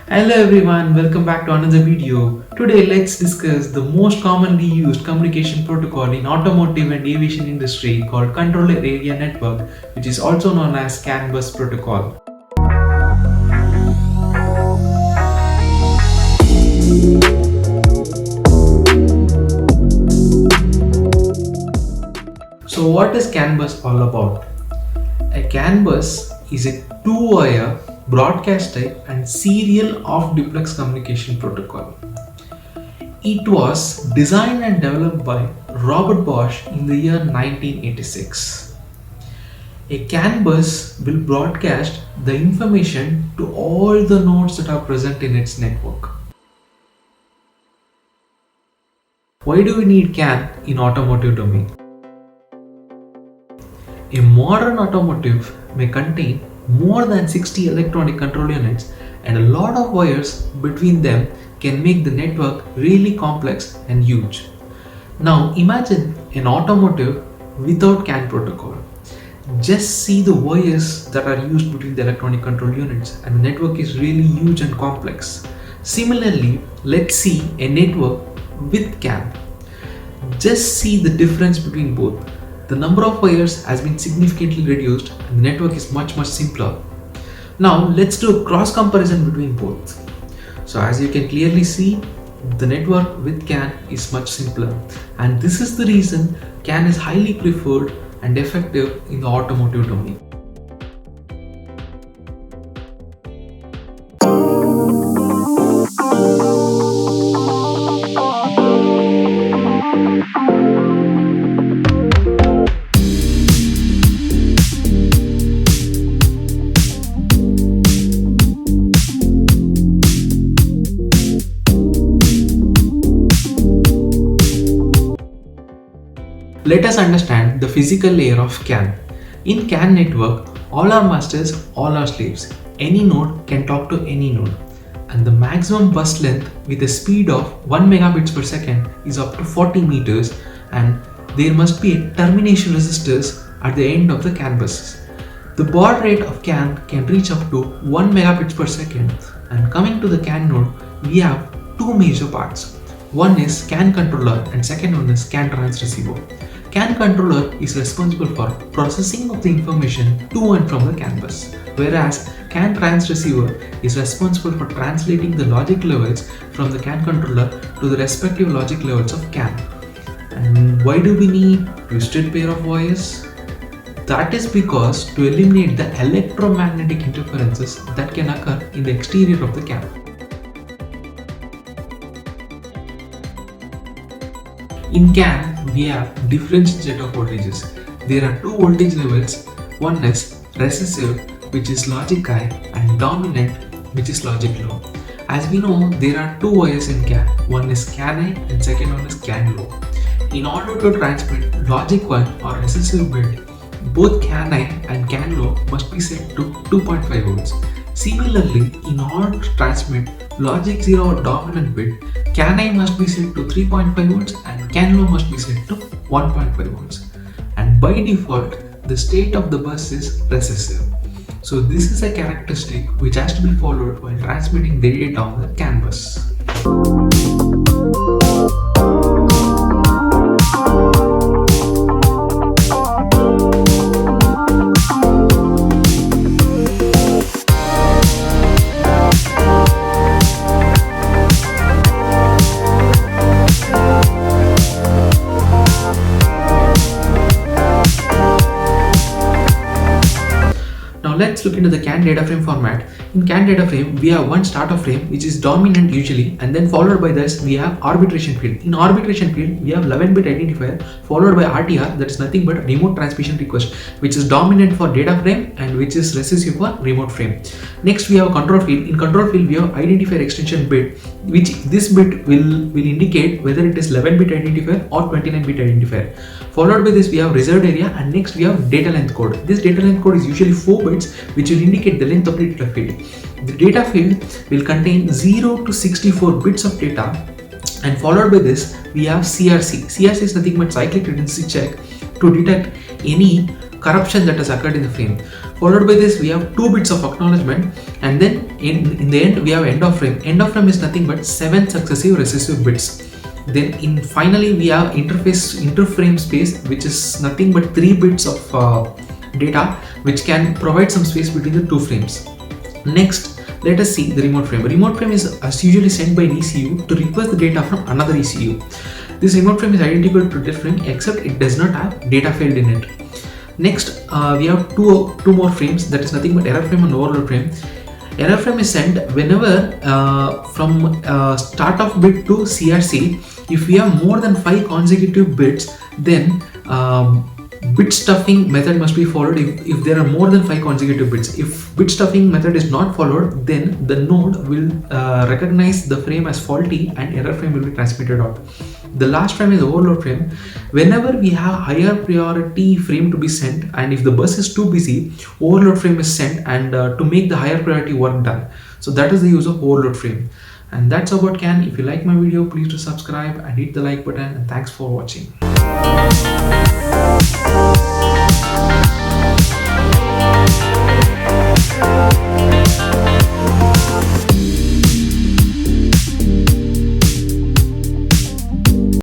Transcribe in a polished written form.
Hello everyone, welcome back to another video. Today let's discuss the most commonly used communication protocol in automotive and aviation industry called Controller Area Network, which is also known as CAN bus protocol. So what is CAN bus all about? A CAN bus is a two-wire broadcast type and serial off-duplex communication protocol. It was designed and developed by Robert Bosch in the year 1986. A CAN bus will broadcast the information to all the nodes that are present in its network. Why do we need CAN in automotive domain? A modern automotive may contain more than 60 electronic control units, and a lot of wires between them can make the network really complex and huge. Now imagine an automotive without CAN protocol. Just see the wires that are used between the electronic control units, and the network is really huge and complex. Similarly, let's see a network with CAN. Just see the difference between both. The number of wires has been significantly reduced and the network is much simpler. Now let's do a cross comparison between both. So as you can clearly see, the network with CAN is much simpler, and this is the reason CAN is highly preferred and effective in the automotive domain. Let us understand the physical layer of CAN. In CAN network, all are masters, all are slaves. Any node can talk to any node. And the maximum bus length with a speed of 1 megabits per second is up to 40 meters, and there must be a termination resistors at the end of the CAN buses. The baud rate of CAN can reach up to 1 megabits per second, and coming to the CAN node, we have two major parts. One is CAN controller and second one is CAN transceiver. CAN controller is responsible for processing of the information to and from the CAN bus, whereas CAN transceiver is responsible for translating the logic levels from the CAN controller to the respective logic levels of CAN. And why do we need twisted pair of wires? That is because to eliminate the electromagnetic interferences that can occur in the exterior of the CAN. In CAN, we have different set of voltages. There are two voltage levels. One is recessive, which is logic high, and dominant, which is logic low. As we know, there are two wires in CAN. One is CAN high and second one is CAN low. In order to transmit logic 1 or recessive bit, both CAN high and CAN low must be set to 2.5 volts. Similarly, in order to transmit logic 0 or dominant bit, CAN high must be set to 3.5 volts and CAN low must be set to 1.5 volts. And by default, the state of the bus is recessive. So this is a characteristic which has to be followed while transmitting the data on the CAN bus. Let's look into the CAN data frame format. In CAN data frame, we have one startup frame which is dominant usually, and then followed by this we have arbitration field. In arbitration field, we have 11-bit identifier followed by RTR, that is nothing but remote transmission request, which is dominant for data frame and which is recessive for remote frame. Next we have control field. In control field, we have identifier extension bit, which this bit will indicate whether it is 11-bit identifier or 29-bit identifier. Followed by this we have reserved area, and next we have data length code. This data length code is usually 4 bits, which will indicate the length of the data field. The data field will contain 0 to 64 bits of data, and followed by this we have CRC. CRC is nothing but cyclic redundancy check to detect any corruption that has occurred in the frame. Followed by this, we have 2 bits of acknowledgement, and then in the end we have end of frame. End of frame is nothing but 7 successive recessive bits. Then finally we have interframe space, which is nothing but 3 bits of data, which can provide some space between the 2 frames. Next, let us see the remote frame. Remote frame is usually sent by an ECU to request the data from another ECU. This remote frame is identical to that frame, except it does not have data field in it. Next, we have two more frames, that is nothing but error frame and overload frame. Error frame is sent whenever from start of bit to CRC. If we have more than 5 consecutive bits, then bit stuffing method must be followed if there are more than 5 consecutive bits. If bit stuffing method is not followed, then the node will recognize the frame as faulty and error frame will be transmitted out. The last frame is overload frame. Whenever we have higher priority frame to be sent, and if the bus is too busy, overload frame is sent, and to make the higher priority work done. So that is the use of overload frame. And that's about CAN. If you like my video, please do subscribe and hit the like button, and thanks for watching.